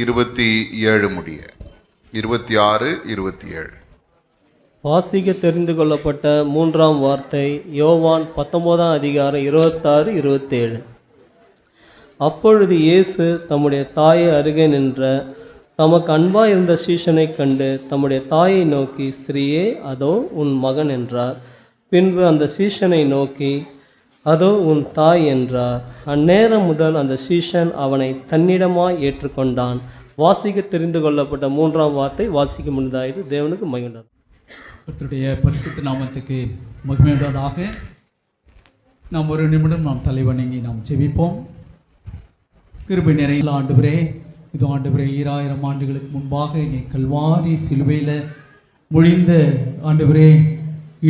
27 முடிய 26, 27. வாசிக்க தெரிந்து கொள்ளப்பட்ட மூன்றாம் வார்த்தை யோவான் 19ஆம் அதிகாரம் 26, 27. அப்பொழுது இயேசு தம்முடைய தாயை அருகே நின்ற தமக்கு அன்பாய் இருந்த சீஷனை கண்டு தம்முடைய தாயை நோக்கி, ஸ்திரீயே, அதோ உன் மகன் என்றார். பின்பு அந்த சீஷனை நோக்கி, அதோ உன் தாய் என்றார். அந்நேரம் முதல் அந்த சீஷன் அவனை தன்னிடமாய் ஏற்றுக்கொண்டான். வாசிக்க தெரிந்து கொள்ளப்பட்ட மூன்றாம் வார்த்தை வாசிக்க முன்னதாயிரு. தேவனுக்கு மகிழ்ந்தார். கர்த்தருடைய பரிசுத்த நாமத்துக்கு மகிமையுள்ளதாக. நாம் ஒரு நிமிடம் நாம் தலைவணங்கி நாம் ஜெபிப்போம். கிருபை நிறைந்த ஆண்டவரே, இது ஆண்டவரே 2000 ஆண்டுகளுக்கு முன்பாக நீ கல்வாரி சிலுவையில் மொழிந்த ஆண்டவரே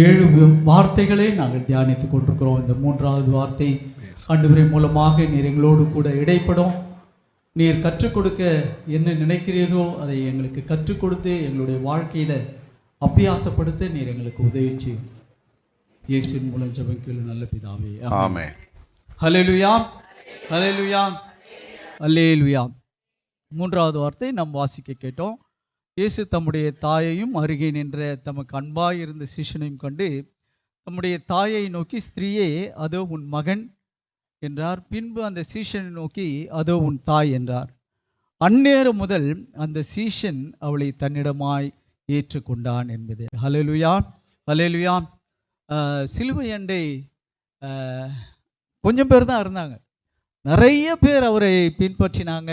7 வார்த்தைகளை நாங்கள் தியானித்து கொண்டிருக்கிறோம். இந்த 3வது வார்த்தை ஆண்டவரே மூலமாக நீர் எங்களோடு கூட இடைப்படும். நீர் கற்றுக் கொடுக்க என்ன நினைக்கிறீரோ அதை எங்களுக்கு கற்றுக் கொடுத்து எங்களுடைய வாழ்க்கையில் அபியாசப்படுத்த நீர் எங்களுக்கு உதவி செய்யும். இயேசுவின் மூலம் ஜெபிக்கிறோம் நல்ல பிதாவே, ஆமென். ஹல்லேலூயா, ஹல்லேலூயா, அல்லேலூயா. 3வது வார்த்தை நாம் வாசிக்க கேட்டோம். இயேசு தம்முடைய தாயையும் அருகே நின்ற தமக்கு அன்பாய் இருந்த சீஷனையும் கண்டு தம்முடைய தாயை நோக்கி, ஸ்திரீயே, அதோ உன் மகன் என்றார். பின்பு அந்த சீஷனை நோக்கி, அதோ உன் தாய் என்றார். அந்நேரம் முதல் அந்த சீஷன் அவளை தன்னிடமாய் ஏற்றுக்கொண்டான் என்பது. ஹல்லேலூயா, ஹல்லேலூயா. சிலுவை அண்டை கொஞ்சம் பேர் தான் இருந்தாங்க. நிறைய பேர் அவரை பின்பற்றினாங்க.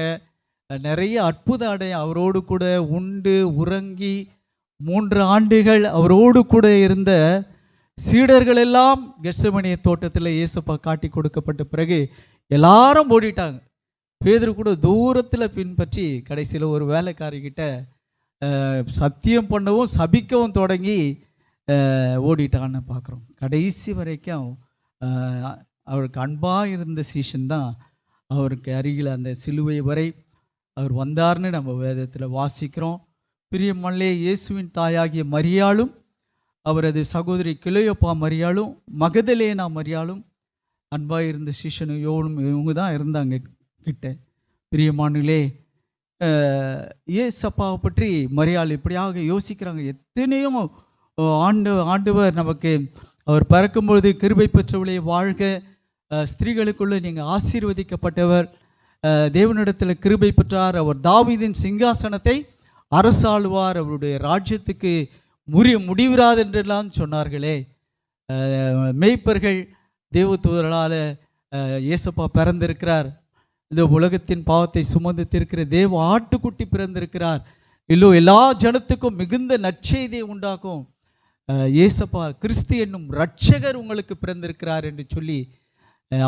நிறைய அற்புத அடை அவரோடு கூட உண்டு உறங்கி 3 ஆண்டுகள் அவரோடு கூட இருந்த சீடர்கள் எல்லாம் கெத்செமனே தோட்டத்தில் இயேசுப்பா காட்டி கொடுக்கப்பட்ட பிறகு எல்லாரும் ஓடிட்டாங்க. பேதுரு கூட தூரத்தில் பின்பற்றி கடைசியில் ஒரு வேலைக்காரிக்கிட்ட சத்தியம் பண்ணவும் சபிக்கவும் தொடங்கி ஓடிட்டான்னு பார்க்குறோம். கடைசி வரைக்கும் அவருக்கு அன்பாக இருந்த சீஷன் தான் அவருக்கு அருகில் அந்த சிலுவை வரை அவர் வந்தார்னு நம்ம வேதத்தில் வாசிக்கிறோம். பிரியமல்லே, இயேசுவின் தாயாகிய மரியாளும் அவரது சகோதரி கிளையோப்பா மரியாளும் மகதலேனா மரியாளும் அன்பாக இருந்த சீஷனும் யோனும் இவங்க தான் இருந்தாங்க கிட்ட. பிரியமானுலே, ஏசப்பாவை பற்றி மரியாள் இப்படியாக யோசிக்கிறாங்க. எத்தனையோ ஆண்டவர் நமக்கு அவர் பறக்கும்பொழுது கிருபை பெற்றவளே வாழ்க, ஸ்திரீகளுக்குள்ளே நீங்கள் ஆசீர்வதிக்கப்பட்டவர், தேவனிடத்தில் கிருபை பெற்றார், அவர் தாவீதின் சிங்காசனத்தை அரசாளுவார், அவருடைய ராஜ்யத்துக்கு முடிவிராது என்றெல்லாம் சொன்னார்களே. மேய்ப்பர்கள் தேவதூதர்களால் இயேசப்பா பிறந்திருக்கிறார், இந்த உலகத்தின் பாவத்தை சுமந்து தீர்க்கிற தேவ ஆட்டுக்குட்டி பிறந்திருக்கிறார், இல்லோ எல்லா ஜனத்துக்கும் மிகுந்த நற்செய்தியை உண்டாக்கும் இயேசப்பா கிறிஸ்து என்னும் இரட்சகர் உங்களுக்கு பிறந்திருக்கிறார் என்று சொல்லி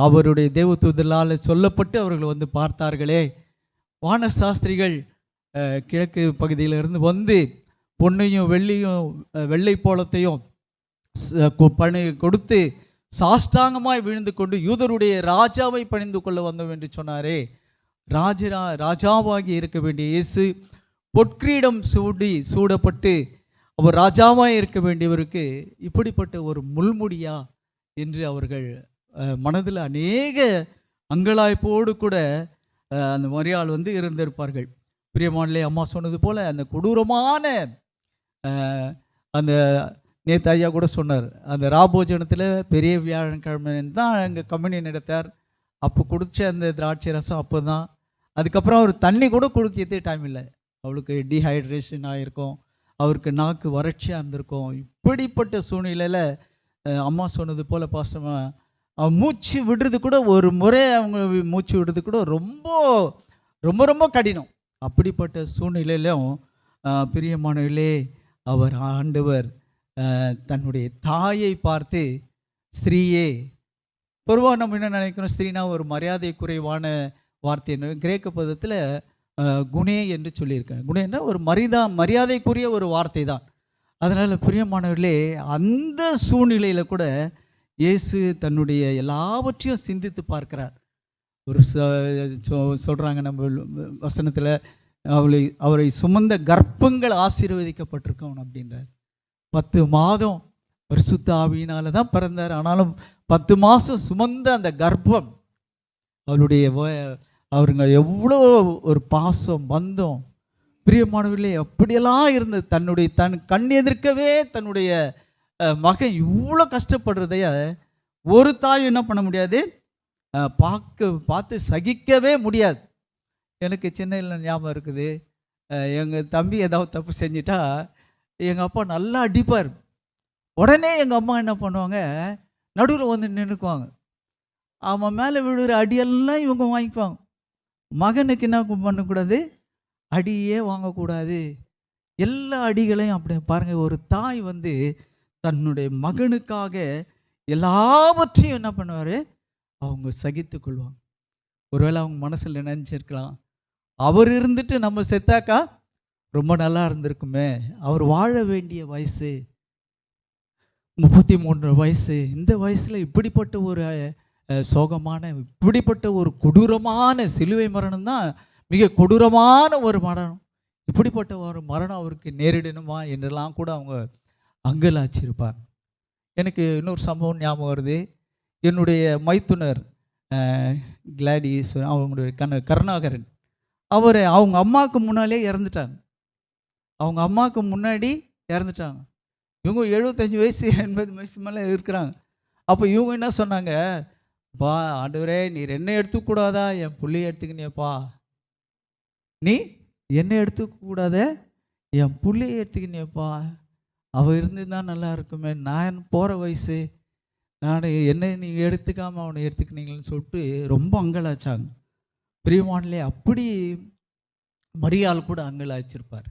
அவருடைய தேவதூதர்களால் சொல்லப்பட்டு அவர்கள் வந்து பார்த்தார்களே. வான சாஸ்திரிகள் கிழக்கு பகுதியிலிருந்து வந்து பொன்னையும் வெள்ளை போலத்தையும் பணி கொடுத்து சாஷ்டாங்கமாய் விழுந்து கொண்டு யூதருடைய ராஜாவை பணிந்து கொள்ள வந்தோம் என்று சொன்னாரே. ராஜாவாகி இருக்க வேண்டிய இயேசு பொற்கிரீடம் சூடப்பட்டு அவர் ராஜாவாய் இருக்க வேண்டியவருக்கு இப்படிப்பட்ட ஒரு முள்முடியா என்று அவர்கள் மனதில் அநேக அங்கலாய்ப்போடு கூட அந்த மரியாள் வந்து இருந்திருப்பார்கள். பிரியமானலே, அம்மா சொன்னது போல் அந்த கொடூரமான அந்த நேற்று ஐயா கூட சொன்னார், அந்த ராபோஜனத்தில் பெரிய வியாழக்கிழமை தான் அங்கே கம்யூனியன் எடுத்தார். அப்போ குடித்த அந்த திராட்சை ரசம் அப்போ தான். அதுக்கப்புறம் அவர் தண்ணி கூட குடிக்கிறதே டைம் இல்லை. அவளுக்கு டீஹைட்ரேஷன் ஆகிருக்கும், அவருக்கு நாக்கு வறட்சியாக இருந்திருக்கும். இப்படிப்பட்ட சூழ்நிலையில் அம்மா சொன்னது போல் பாசமாக மூச்சு விடுறது கூட ஒரு முறை அவங்க மூச்சு விடுறது கூட ரொம்ப ரொம்ப ரொம்ப கடினம். அப்படிப்பட்ட சூழ்நிலையிலும் பிரியமானவர்களே, அவர் ஆண்டவர் தன்னுடைய தாயை பார்த்து, ஸ்திரீயே, பொதுவாக நம்ம என்ன நினைக்கிறோம், ஸ்திரீனா ஒரு மரியாதை குறைவான வார்த்தை. கிரேக்க பதத்தில் குணே என்று சொல்லியிருக்காங்க. குணேன்னா ஒரு மரியாதைக்குரிய ஒரு வார்த்தை தான். அதனால் பிரியமானவர்களே, அந்த சூழ்நிலையில் கூட இயேசு தன்னுடைய எல்லாவற்றையும் சிந்தித்து பார்க்கிறார். ஒரு சொல்கிறாங்க நம்ம வசனத்தில், அவரை சுமந்த கர்ப்பங்கள் ஆசீர்வதிக்கப்பட்டிருக்கவன் அப்படின்றார். 10 மாதம் பரிசுத்த ஆவியினால தான் பிறந்தார். ஆனாலும் 10 மாதம் சுமந்த அந்த கர்ப்பம் அவளுடைய அவருங்க எவ்வளோ ஒரு பாசம் பந்தம் பிரியமானவர்களே அப்படியெல்லாம் இருந்தது. தன் கண் எதிர்க்கவே தன்னுடைய மகன் இவ்வளோ கஷ்டப்படுறதைய ஒரு தாய் என்ன பண்ண முடியாது, பார்த்து சகிக்கவே முடியாது. எனக்கு சின்ன ஞாபகம் இருக்குது, எங்கள் தம்பி ஏதாவது தப்பு செஞ்சிட்டா எங்கள் அப்பா நல்லா அடிப்பார். உடனே எங்கள் அம்மா என்ன பண்ணுவாங்க, நடுவில் வந்து நின்றுக்குவாங்க. அவன் மேலே விழுகிற அடியெல்லாம் இவங்க வாங்கிக்குவாங்க. மகனுக்கு என்ன பண்ணக்கூடாது, அடியே வாங்கக்கூடாது. எல்லா அடிகளையும் அப்படி பாருங்கள், ஒரு தாய் வந்து தன்னுடைய மகனுக்காக எல்லாவற்றையும் என்ன பண்ணுவார், அவங்க சகித்து கொள்வாங்க. ஒருவேளை அவங்க மனசில் நினச்சிருக்கலாம், அவர் இருந்துட்டு நம்ம செத்தாக்கா ரொம்ப நல்லா இருந்திருக்குமே, அவர் வாழ வேண்டிய வயசு 33 வயசு, இந்த வயசில் இப்படிப்பட்ட ஒரு சோகமான, இப்படிப்பட்ட ஒரு கொடூரமான சிலுவை மரணம் தான் மிக கொடூரமான ஒரு மரணம். இப்படிப்பட்ட ஒரு மரணம் அவருக்கு நேரிடணுமா என்றெல்லாம் கூட அவங்க அங்கலாச்சிருப்பார். எனக்கு இன்னொரு சம்பவம் ஞாபகம் வருது. என்னுடைய மைத்துனர் கிளாடிஸ், அவங்களுடைய கருணாகரன், அவர் அவங்க அம்மாவுக்கு முன்னாலே இறந்துட்டாங்க. அவங்க அம்மாவுக்கு முன்னாடி இறந்துட்டாங்க. இவங்க 75 வயசு 80 வயசு மேலே இருக்கிறாங்க. அப்போ இவங்க என்ன சொன்னாங்க, பா ஆண்டவரே நீர் என்ன எடுத்துக்கூடாதா, என் புள்ளையை எடுத்துக்கினியப்பா, நீ என்ன எடுத்துக்கூடாத, என் புள்ளையை எடுத்துக்கினியப்பா, அவள் இருந்து தான் நல்லா இருக்குமே, நான் போகிற வயசு, நான் என்ன நீங்கள் எடுத்துக்காமல் அவனை எடுத்துக்கினீங்கன்னு சொல்லிட்டு ரொம்ப அங்கலாச்சாங்க. பிரியமானலே அப்படி மரியாள் கூட அங்கலாச்சிருப்பார்.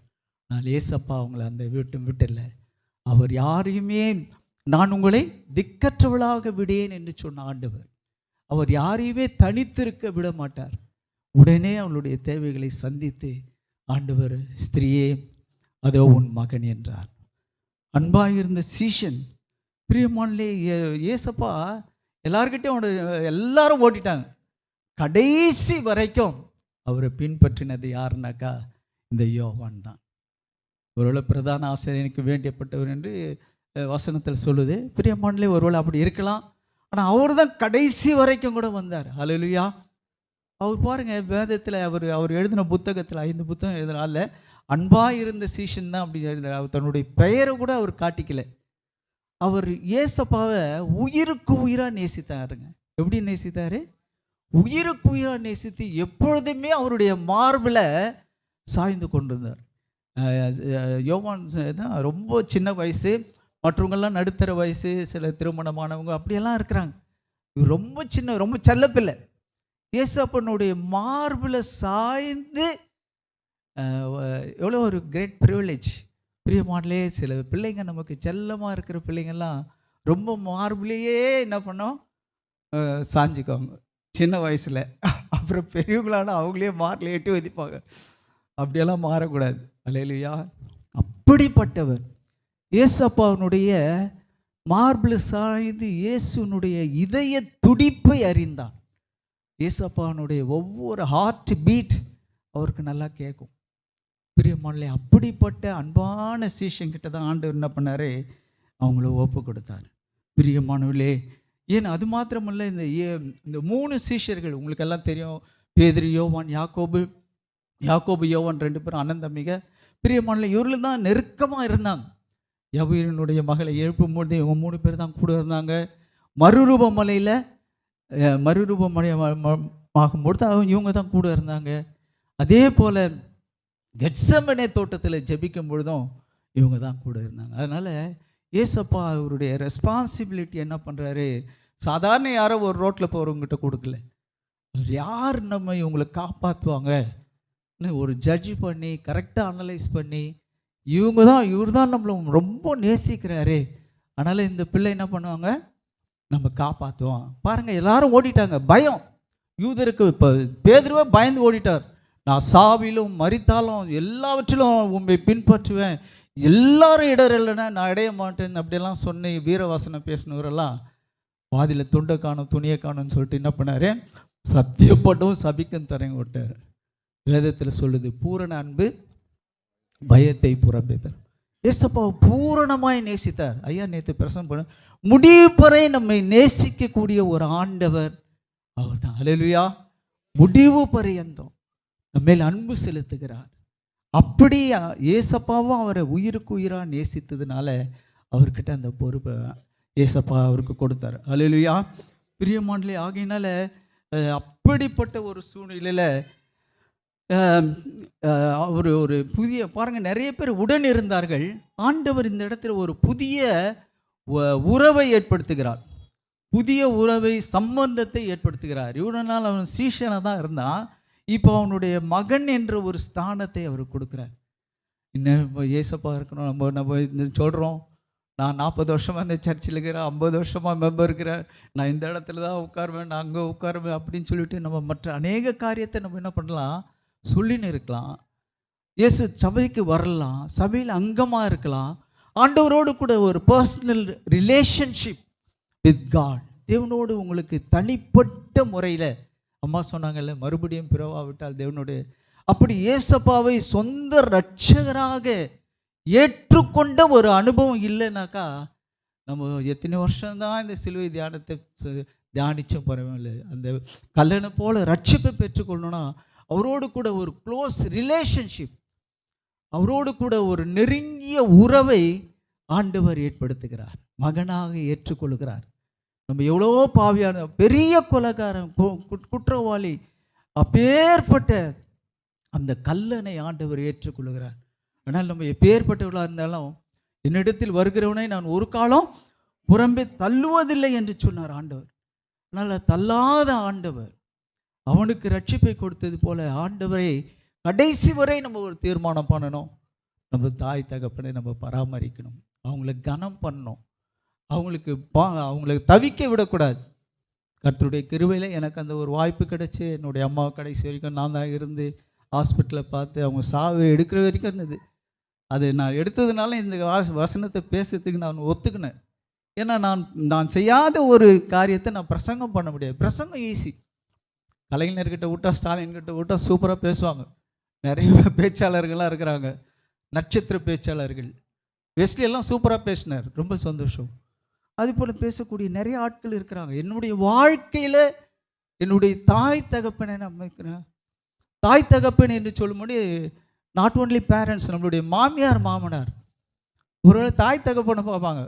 நான் ஏசப்பா அவங்கள அந்த விட்டில்லை, அவர் யாரையுமே நான் உங்களை திக்கற்றவளாக விடேன் என்று சொன்ன ஆண்டவர், அவர் யாரையுமே தனித்திருக்க விட மாட்டார். உடனே அவளுடைய தேவைகளை சந்தித்து ஆண்டவர், ஸ்திரீயே அதோ உன் மகன் என்றார். அன்பாயிருந்த சீஷன், பிரியமானலே ஏசப்பா எல்லார்கிட்டையும் எல்லாரும் ஓட்டிட்டாங்க. கடைசி வரைக்கும் அவரை பின்பற்றினது யாருனாக்கா இந்த யோவான் தான். ஒருவேளை பிரதான ஆசிரியனுக்கு வேண்டியப்பட்டவர் என்று வசனத்தில் சொல்லுது. பிரியமானலே ஒருவேளை அப்படி இருக்கலாம். ஆனால் அவர் தான் கடைசி வரைக்கும் கூட வந்தார். ஹல்லேலூயா. அவர் பாருங்கள், வேதத்தில் அவர் எழுதின புத்தகத்தில் 5 புத்தகம் எழுதினால அன்பாக இருந்த சீஷன் தான் அப்படி எழுதினார். அவர் தன்னுடைய பெயரை கூட அவர் காட்டிக்கல. அவர் ஏசப்பாவை உயிருக்கு உயிராக நேசித்தாருங்க. எப்படி நேசித்தார்? உயிருக்கு உயிராக நேசித்து எப்பொழுதுமே அவருடைய மார்பில் சாய்ந்து கொண்டிருந்தார். யோவான் தான் ரொம்ப சின்ன வயசு, மற்றவங்கெல்லாம் நடுத்தர வயசு, சில திருமணமானவங்க அப்படியெல்லாம் இருக்கிறாங்க. இவர் ரொம்ப சின்ன, ரொம்ப செல்லப்பில்லை. ஏசப்பனுடைய மார்பில் சாய்ந்து, எவ்வளோ ஒரு கிரேட் ப்ரிவிலேஜ். பிரியமானலே சில பிள்ளைங்க, நமக்கு செல்லமாக இருக்கிற பிள்ளைங்கள்லாம் ரொம்ப மார்பிலேயே என்ன பண்ணோம், சாஞ்சிக்குவாங்க சின்ன வயசில். அப்புறம் பெரியவங்களான அவங்களே மார்பில் எட்டி வதிப்பாங்க. அப்படியெல்லாம் மாறக்கூடாது. அல்லேலூயா. அப்படிப்பட்டவர் ஏசப்பாவனுடைய மார்பில் சாய்ந்து இயேசுனுடைய இதய துடிப்பை அறிந்தார். ஏசப்பாவனுடைய ஒவ்வொரு ஹார்ட் பீட் அவருக்கு நல்லா கேட்கும். பிரியமானலே அப்படிப்பட்ட அன்பான சீஷன்கிட்ட தான் ஆண்டவர் என்ன பண்ணார், அவங்கள ஒப்பு கொடுத்தார். பிரியமானவர்களே, ஏன் அது மாத்திரமல்ல, இந்த 3 சீஷர்கள் உங்களுக்கெல்லாம் தெரியும். பேதுரு, யோவான், யாக்கோபு யோவான் 2 பேரும் அண்ணன் தம்பிங்க. பிரியமானலே, இவர்களும் தான் நெருக்கமாக இருந்தாங்க. யவீரனுடைய மகளை எழுப்பும்போது இவங்க 3 பேர் தான் கூட இருந்தாங்க. மறுரூபமலையில் ஆகும்பொழுது இவங்க தான் கூட இருந்தாங்க. அதே போல் கெத்செமனே தோட்டத்தில் ஜெபிக்கும் பொழுதும் இவங்க தான் கூட இருந்தாங்க. அதனால் ஏசப்பா அவருடைய ரெஸ்பான்சிபிலிட்டி என்ன பண்ணுறாரு, சாதாரண யாரோ ஒரு ரோட்டில் போகிறவங்ககிட்ட கொடுக்கல. அவர் யார் நம்ம இவங்களை காப்பாற்றுவாங்கன்னு ஒரு ஜட்ஜ் பண்ணி கரெக்டாக அனலைஸ் பண்ணி, இவர் தான் நம்மளை ரொம்ப நேசிக்கிறாரு, அதனால் இந்த பிள்ளை என்ன பண்ணுவாங்க, நம்ம காப்பாற்றுவோம். பாருங்கள், எல்லாரும் ஓடிட்டாங்க. பயம் யூதருக்கு. இப்போ பேதுருவே பயந்து ஓடிட்டார். நான் சாவிலும் மரித்தாலும் எல்லாவற்றிலும் உண்மை பின்பற்றுவேன், எல்லாரும் இடர் இல்லைன்னா நான் இடைய மாட்டேன் அப்படியெல்லாம் சொன்ன வீரவாசனை பேசினவரெல்லாம் பாதியில் துண்டை காணும் துணியை காணும்னு சொல்லிட்டு என்ன பண்ணார், சத்தியப்பட்டும் சபிக்கும் தரங்க விட்டார். வேதத்தில் சொல்லுது, பூரண அன்பு பயத்தை புறம்பேத்தார். ஏசப்பாவை பூரணமாய் நேசித்தார். ஐயா நேற்று பிரசங்கம் பண்ண முடிவு வரை நம்மை நேசிக்கக்கூடிய ஒரு ஆண்டவர் அவர் தான். அல்லேலூயா. முடிவு பரியந்தம் நம்ம மேல் அன்பு செலுத்துகிறார். அப்படி ஏசப்பாவும் அவரை உயிருக்கு உயிராக நேசித்ததுனால அவர்கிட்ட அந்த பொறுப்பை ஏசப்பா அவருக்கு கொடுத்தார். அல்லேலூயா. பிரியமானே, ஆகையினால அப்படிப்பட்ட ஒரு சூழ்நிலையில் அவர் ஒரு புதிய பாருங்கள், நிறைய பேர் உடன் இருந்தார்கள். ஆண்டவர் இந்த இடத்துல ஒரு புதிய உறவை ஏற்படுத்துகிறார், புதிய உறவை சம்பந்தத்தை ஏற்படுத்துகிறார். இவ்வளோ நாள் அவன் சீஷனாக தான் இருந்தான், இப்போ அவனுடைய மகன் என்ற ஒரு ஸ்தானத்தை அவர் கொடுக்குறார். இன்னும் இப்போ ஏசப்பா இருக்கணும். நம்ம சொல்கிறோம், நான் 40 வருஷமாக இந்த சர்ச்சில் இருக்கிறேன், 50 வருஷமாக மெம்பர் இருக்கிறேன், நான் இந்த இடத்துல தான் உட்காருவேன், நான் அங்கே உட்காருவேன் அப்படின்னு சொல்லிட்டு நம்ம மற்ற அநேக காரியத்தை நம்ம என்ன பண்ணலாம், சொல்லின்னு இருக்கலாம். இயேசு சபைக்கு வரலாம், சபையில் அங்கமாக இருக்கலாம், ஆண்டவரோடு கூட ஒரு பர்சனல் ரிலேஷன்ஷிப் வித் காட், தேவனோடு உங்களுக்கு தனிப்பட்ட முறையில், அம்மா சொன்னாங்கல்ல, மறுபடியும் பிறவாவிட்டால் தேவனோடு, அப்படி ஏசப்பாவை சொந்த இரட்சகராக ஏற்றுக்கொண்ட ஒரு அனுபவம் இல்லைனாக்கா நம்ம எத்தனை வருஷம்தான் இந்த சிலுவை தியானத்தை தியானிச்ச பரவாயில்லை. அந்த கல்லனை போல ரட்சிப்பை பெற்றுக்கொள்ளணும்னா அவரோடு கூட ஒரு க்ளோஸ் ரிலேஷன்ஷிப், அவரோடு கூட ஒரு நெருங்கிய உறவை ஆண்டவர் ஏற்படுத்துகிறார், மகனாக ஏற்றுக்கொள்கிறார். நம்ம எவ்வளோ பாவியான பெரிய கொலைகாரன், குற்றவாளி, அப்பேற்பட்ட அந்த கல்லனை ஆண்டவர் ஏற்றுக்கொள்கிறார். ஆனால் நம்ம எப்பேற்பட்டவர்களாக இருந்தாலும் என்னிடத்தில் வருகிறவனை நான் ஒரு காலம் புறம்பே தள்ளுவதில்லை என்று சொன்னார் ஆண்டவர். அதனால் தள்ளாத ஆண்டவர், அவனுக்கு ரட்சிப்பை கொடுத்தது போல ஆண்டவரை கடைசி வரை நம்ம ஒரு தீர்மானம் பண்ணணும். நம்ம தாய் தகப்பனை நம்ம பராமரிக்கணும், அவங்கள கனம் பண்ணணும், அவங்களுக்கு தவிக்க விடக்கூடாது. கர்த்தருடைய கிருபையில் எனக்கு அந்த ஒரு வாய்ப்பு கிடைச்சி, என்னுடைய அம்மா கடைசி வரைக்கும் நான் தான் இருந்து ஹாஸ்பிட்டலில் பார்த்து அவங்க சாவு எடுக்கிற வரைக்கும் இருந்தது. அது நான் எடுத்ததுனால இந்த வசனத்தை பேசுறதுக்கு நான் ஒத்துக்கினேன். ஏன்னா நான் செய்யாத ஒரு காரியத்தை நான் பிரசங்கம் பண்ண முடியாது. பிரசங்கம் ஈஸி, கலைஞர்கிட்ட விட்டா, ஸ்டாலின்கிட்ட விட்டா சூப்பராக பேசுவாங்க. நிறைய பேச்சாளர்கள்லாம் இருக்கிறாங்க, நட்சத்திர பேச்சாளர்கள். வெஸ்லி எல்லாம் சூப்பராக பேசினார், ரொம்ப சந்தோஷம். அதுபோல் பேசக்கூடிய நிறைய ஆட்கள் இருக்கிறாங்க. என்னுடைய வாழ்க்கையில் என்னுடைய தாய் தகப்பனை நம்பிக்கிறேன். தாய் தகப்பன் என்று சொல்லும்போது நாட் ஓன்லி பேரண்ட்ஸ், நம்மளுடைய மாமியார் மாமனார் ஒருவேளை தாய் தகப்பனை பார்ப்பாங்க,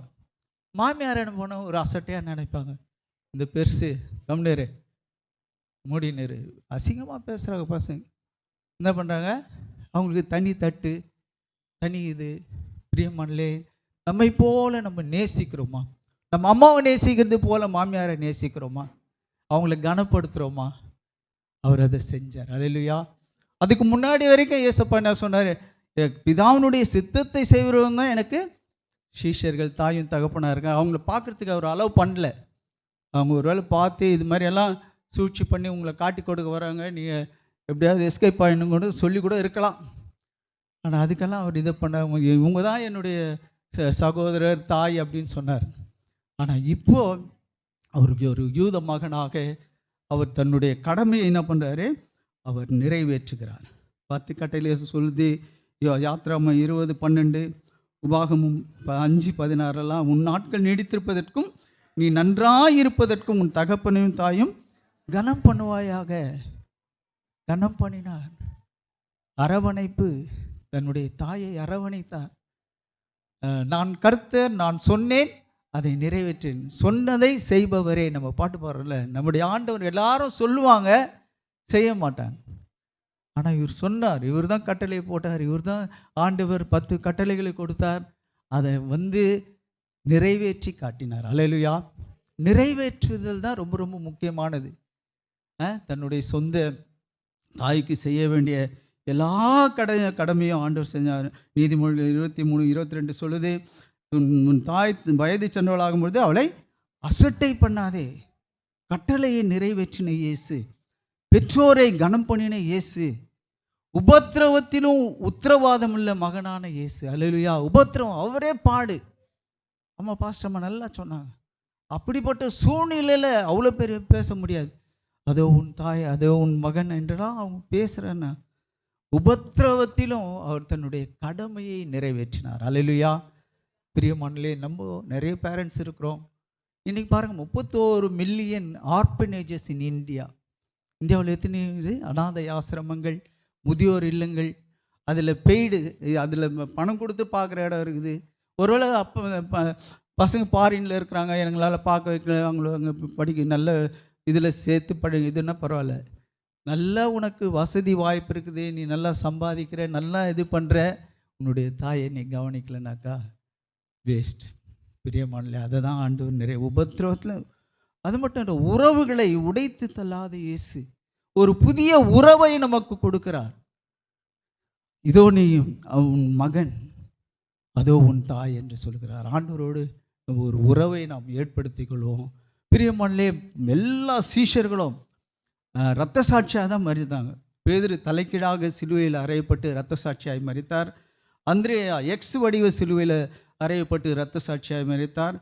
மாமியார் என்ன போனால் ஒரு அசட்டையாக நினைப்பாங்க. இந்த பெருசு கம்னரு மூடினரு அசிங்கமாக பேசுகிறாங்க பசங்க. என்ன பண்ணுறாங்க, அவங்களுக்கு தனி தட்டு தனி இது. பிரியமானே, நம்மை போல நம்ம நேசிக்கிறோமா? நம்ம அம்மாவை நேசிக்கிறது போல மாமியாரை நேசிக்கிறோமா? அவங்கள கனப்படுத்துகிறோமா? அவர் அதை செஞ்சார். அல்லேலூயா. அதுக்கு முன்னாடி வரைக்கும் ஏசப்பா என்ன சொன்னார், பிதாவினுடைய சித்தத்தை செய்கிறவங்க தான் எனக்கு சீஷர்கள், தாயும் தகப்பனாக இருக்காங்க. அவங்கள பார்க்குறதுக்கு அவர் அலோவ் பண்ணல. அவங்க ஒரு வேளை பார்த்து இது மாதிரி எல்லாம் சூழ்ச்சி பண்ணி உங்களை காட்டி கொடுக்க வராங்க, நீங்கள் எப்படியாவது எஸ்கேப் ஆகிடணும் கூட சொல்லி கூட இருக்கலாம். ஆனால் அதுக்கெல்லாம் அவர் இதை பண்ண, இவங்க தான் என்னுடைய சகோதரர் தாய் அப்படின்னு சொன்னார். ஆனால் இப்போது அவருக்கு ஒரு யூத மகனாக அவர் தன்னுடைய கடமையை என்ன பண்ணுறாரு, அவர் நிறைவேற்றுகிறார். 10 கட்டளையை சொல்லுது, யாத்ராம 20:12, உபாகமும் 5:16 உன் நாட்கள் நீடித்திருப்பதற்கும் நீ நன்றாயிருப்பதற்கும் உன் தகப்பனையும் தாயும் கனம் பண்ணுவாயாக. கனம் பண்ணினார், அரவணைப்பு, தன்னுடைய தாயை அரவணைத்தார். நான் கர்த்தர், நான் சொன்னேன் அதை நிறைவேற்றேன், சொன்னதை செய்பவரே. நம்ம பாட்டு பாடுறோம்ல, நம்முடைய ஆண்டவர் எல்லாரும் சொல்லுவாங்க, செய்ய மாட்டாங்க. ஆனால் இவர் சொன்னார், இவர் தான் கட்டளையை போட்டார், இவர் தான் ஆண்டவர் 10 கட்டளைகளை கொடுத்தார், அதை நிறைவேற்றி காட்டினார். அல்லேலூயா. நிறைவேற்றுதல் தான் ரொம்ப ரொம்ப முக்கியமானது. தன்னுடைய சொந்த தாய்க்கு செய்ய வேண்டிய எல்லா கடமையும் ஆண்டவர் செஞ்சார். நீதிமொழிகள் 23:22 சொல்லுது, உன் தாய் வயது சென்றவளாகும் பொழுது அவளை அசட்டை பண்ணாதே. கட்டளையை நிறைவேற்றின இயேசு, பெற்றோரை கனம் பண்ணின இயேசு, உபத்திரவத்திலும் உத்தரவாதம் உள்ள மகனான இயேசு. அல்லேலூயா. உபத்திரவம் அவரே பாடு. அம்மா பாஸ்டம்மா நல்லா சொன்னாங்க. அப்படிப்பட்ட சூழ்நிலையில் அவ்வளோ பேர் பேச முடியாது. அதோ உன் தாய், அதோ உன் மகன் என்றெல்லாம் அவங்க பேசுகிறேன்னா, உபத்திரவத்திலும் அவர் தன்னுடைய கடமையை நிறைவேற்றினார். அல்லேலூயா. பிரியமானே, நம்ம நிறைய பேரண்ட்ஸ் இருக்கிறோம். இன்றைக்கி பாருங்கள், 31 மில்லியன் ஆர்பனேஜஸ் இன் இந்தியா. இந்தியாவில் எத்தனை இது அனாதை ஆசிரமங்கள், முதியோர் இல்லங்கள், அதில் பெய்டு, அதில் பணம் கொடுத்து பார்க்குற இடம் இருக்குது. ஒருவேளை அப்போ பசங்க ஃபாரினில் இருக்கிறாங்க, எங்களால் பார்க்க வைக்கல, அவங்கள அங்கே படிக்க நல்ல இதில் சேர்த்து இதுன்னா பரவாயில்ல. நல்லா உனக்கு வசதி வாய்ப்பு இருக்குது, நீ நல்லா சம்பாதிக்கிற, நல்லா இது பண்ணுற, உன்னுடைய தாயை நீ கவனிக்கலைனாக்கா வேஸ்ட். பிரியமானலே, அதை தான் ஆண்டவர் நிறைய உபத்திரவத்தில். அது மட்டும் இல்லை, உறவுகளை உடைத்து தள்ளாத இயேசு ஒரு புதிய உறவை நமக்கு கொடுக்கிறார். இதோ நீ உன் மகன், அதோ உன் தாய் என்று சொல்கிறார். ஆண்டவரோடு ஒரு உறவை நாம் ஏற்படுத்திக் கொள்வோம். பிரியமானலே, எல்லா சீஷர்களும் இரத்த சாட்சியாக தான் மரித்தாங்க. பேதுரு தலைக்கீழாக சிலுவையில் அறையப்பட்டு இரத்த சாட்சியாய் மரித்தார். அந்திரேயா எக்ஸ் வடிவ சிலுவையில் அறையப்பட்டு இரத்த சாட்சியாய் மரித்தார்.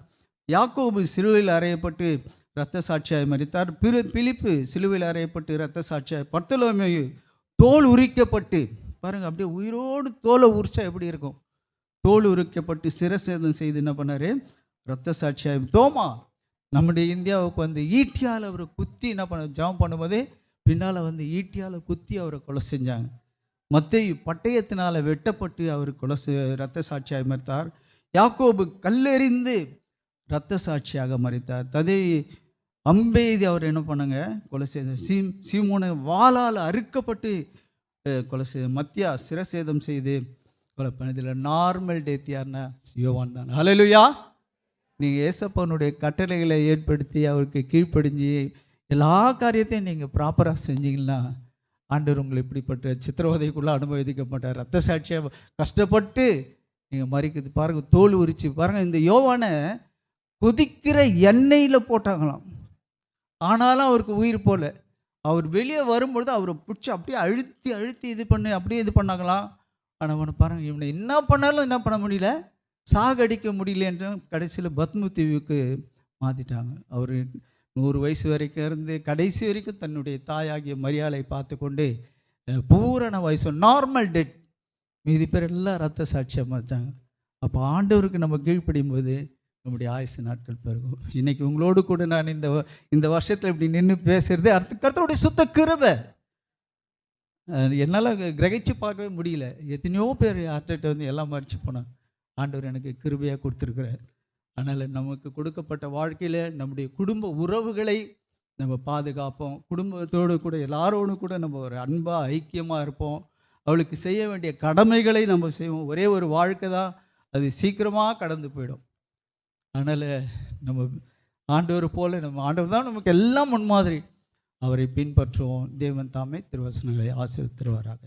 யாக்கோபு சிலுவையில் அறையப்பட்டு இரத்த சாட்சியாய் மரித்தார். பிலிப்பு சிலுவையில் அறையப்பட்டு இரத்த சாட்சியாய். பர்த்தலோமேயு தோல் உரிக்கப்பட்டு, பாருங்கள், அப்படியே உயிரோடு தோலை உரிச்சா எப்படி இருக்கும், தோல் உரிக்கப்பட்டு சிரசேதம் செய்து என்ன பண்ணார், இரத்த சாட்சியாய். தோமா நம்முடைய இந்தியாவுக்கு வந்து ஈட்டியால் அவரை குத்தி என்ன பண்ண ஜெபம் பண்ணும்போதே பின்னால் வந்து ஈட்டியால் குத்தி அவரை கொலை செஞ்சாங்க. மத்தேயு பட்டயத்தினால் வெட்டப்பட்டு அவர் இரத்த சாட்சியாக மரித்தார். யாக்கோபு கல்லெறிந்து இரத்த சாட்சியாக மரித்தார். ததேயு அம்பெய்தி அவர் என்ன பண்ணாங்க, கொலை செய்தார். சீமோனை வாளால் அறுக்கப்பட்டு கொலை செய்த. மத்தியா சிரசேதம் செய்து கொலை பண்ணதில் நார்மல் டெத் யாருன்னா யோவான் தான். ஹல்லேலூயா. நீங்கள் ஏசப்பனுடைய கட்டளைகளை ஏற்படுத்தி அவருக்கு கீழ்ப்படிஞ்சு எல்லா காரியத்தையும் நீங்கள் ப்ராப்பராக செஞ்சீங்கன்னா ஆண்டவர் உங்களை இப்படிப்பட்ட சித்திரவதைக்குள்ளே அனுபவிக்க மாட்டார். ரத்த சாட்சியாக கஷ்டப்பட்டு நீங்கள் மறிக்குது பாருங்கள், தோல் உரிச்சு பாருங்கள். இந்த யோவானை கொதிக்கிற எண்ணெயில் போட்டாங்களாம், ஆனாலும் அவருக்கு உயிர் போல. அவர் வெளியே வரும்பொழுது அவரை பிடிச்சி அப்படியே அழுத்தி அழுத்தி இது பண்ணி அப்படியே இது பண்ணாங்களாம். ஆனால் அவனை பாருங்கள், இவனை என்ன பண்ணாலும் என்ன பண்ண முடியல, சாகடிக்க முடியல என்று கடைசியில் பத்மு தீவுக்கு மாற்றிட்டாங்க. அவர் 100 வயசு வரைக்கும் இருந்து கடைசி வரைக்கும் தன்னுடைய தாயாகிய மரியாதை பார்த்து கொண்டு பூரண வயசு நார்மல் டெட், மீதி பேர் எல்லாம் ரத்த சாட்சியாக மாற்றாங்க. அப்போ ஆண்டவருக்கு நம்ம கீழ்ப்படியும் போது நம்முடைய ஆயுசு நாட்கள் பெருகும். இன்றைக்கி உங்களோடு கூட நான் இந்த வருஷத்தில் இப்படி நின்று பேசுகிறது கர்த்தருடைய சுத்த கிருபை. என்னால் கிரகிச்சு பார்க்கவே முடியல. எத்தனையோ பேர் ஹார்ட் வந்து எல்லாம் மறிச்சு போனாங்க. ஆண்டவர் எனக்கு கிருபையாக கொடுத்துருக்கிறார். அதனால் நமக்கு கொடுக்கப்பட்ட வாழ்க்கையில் நம்முடைய குடும்ப உறவுகளை நம்ம பாதுகாப்போம். குடும்பத்தோடு கூட எல்லாரோடு கூட நம்ம ஒரு அன்பாக ஐக்கியமாக இருப்போம். அவளுக்கு செய்ய வேண்டிய கடமைகளை நம்ம செய்வோம். ஒரே ஒரு வாழ்க்கை தான், அது சீக்கிரமாக கடந்து போயிடும். அதனால் நம்ம ஆண்டவர் போல் ஆண்டவர் தான் நமக்கு எல்லாம் முன்மாதிரி. அவரை பின்பற்றுவோம். தேவன் தாமே திருவசனங்களை ஆசீர்வதிப்பாராக.